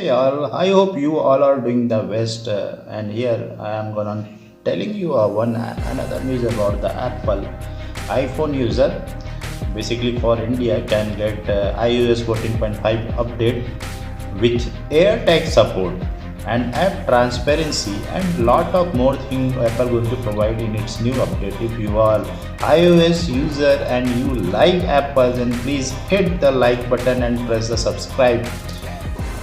Hey all, I hope you all are doing the best. And here I am gonna telling you another news about the Apple iPhone user. Basically, for India, can get iOS 14.5 update with AirTag support and app transparency and lot of more things Apple going to provide in its new update. If you are iOS user and you like Apple, then please hit the like button and press the subscribe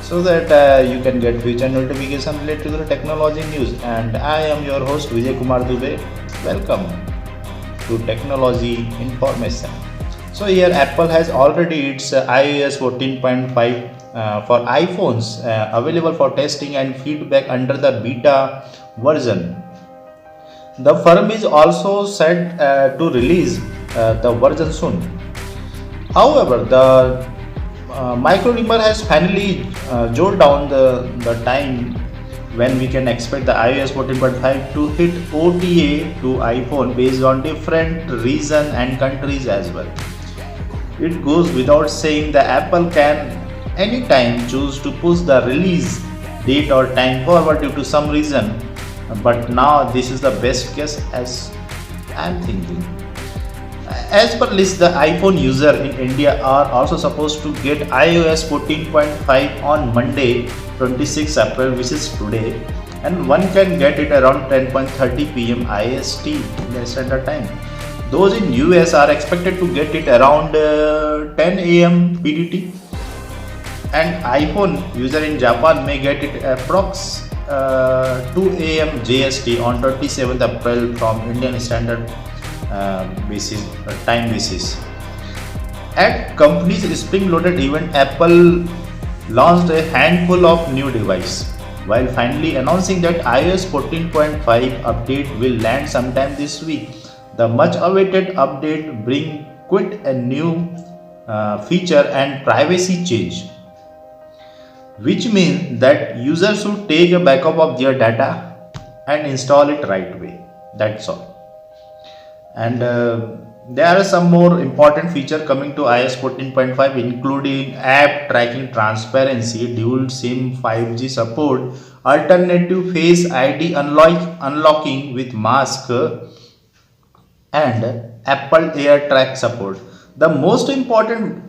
so that you can get future notification related to the technology news. And I am your host Vijay Kumar Dubey. Welcome to technology information. So here Apple has already its iOS 14.5 for iPhones available for testing and feedback under the beta version. The firm is also set to release the version soon. However, the Microreamer has finally jotted down the time when we can expect the iOS 14.5 to hit OTA to iPhone based on different region and countries as well. It goes without saying that Apple can anytime choose to push the release date or time forward due to some reason, but now this is the best case as I'm thinking. As per list, the iPhone user in India are also supposed to get iOS 14.5 on Monday 26 April, which is today, and one can get it around 10:30 p.m. IST Indian Standard Time. Those in US are expected to get it around 10 a.m. PDT, and iPhone user in Japan may get it approx 2 a.m. JST on 27th April from Indian Standard time basis. At company's spring-loaded event, Apple launched a handful of new devices, while finally announcing that iOS 14.5 update will land sometime this week. The much-awaited update brings quite a new feature and privacy change, which means that users should take a backup of their data and install it right away. That's all. And there are some more important features coming to iOS 14.5, including app tracking transparency, dual SIM 5G support, alternative Face ID unlocking with mask, and Apple AirTag support. The most important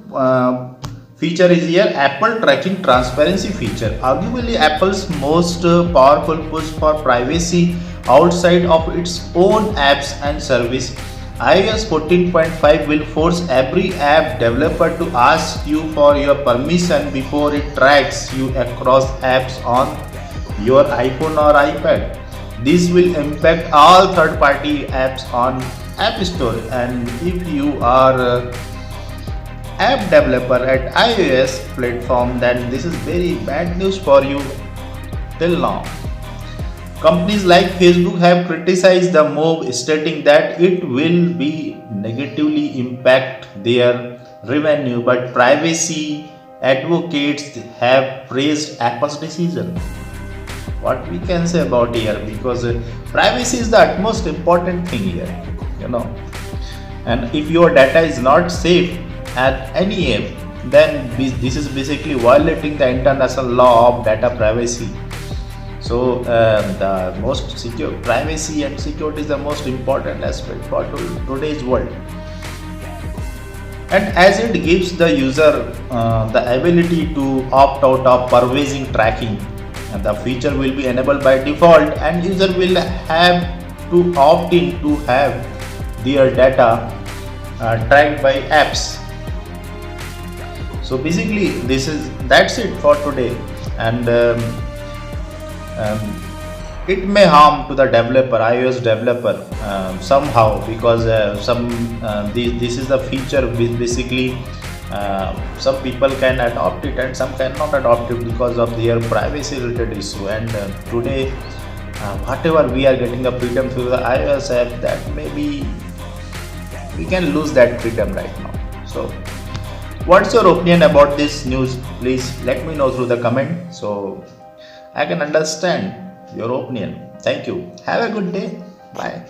feature is here Apple tracking transparency feature, arguably Apple's most powerful push for privacy outside of its own apps and service. iOS 14.5 will force every app developer to ask you for your permission before it tracks you across apps on your iPhone or iPad. This will impact all third-party apps on App Store, and if you are app developer at iOS platform, then this is very bad news for you till now. Companies like Facebook have criticized the move, stating that it will be negatively impact their revenue, but privacy advocates have praised Apple's decision. What we can say about here, because privacy is the utmost important thing here, and if your data is not safe at any app, then this is basically violating the international law of data privacy. So the most secure privacy and security is the most important aspect for today's world, and as it gives the user the ability to opt out of pervasive tracking, and the feature will be enabled by default, and user will have to opt in to have their data tracked by apps. So basically that's it for today, and it may harm to the developer, iOS developer, somehow, because this is the feature which basically some people can adopt it and some cannot adopt it because of their privacy related issue. And today whatever we are getting the freedom through the iOS app, that maybe we can lose that freedom right now. So what's your opinion about this news? Please let me know through the comment so I can understand your opinion. Thank you. Have a good day. Bye.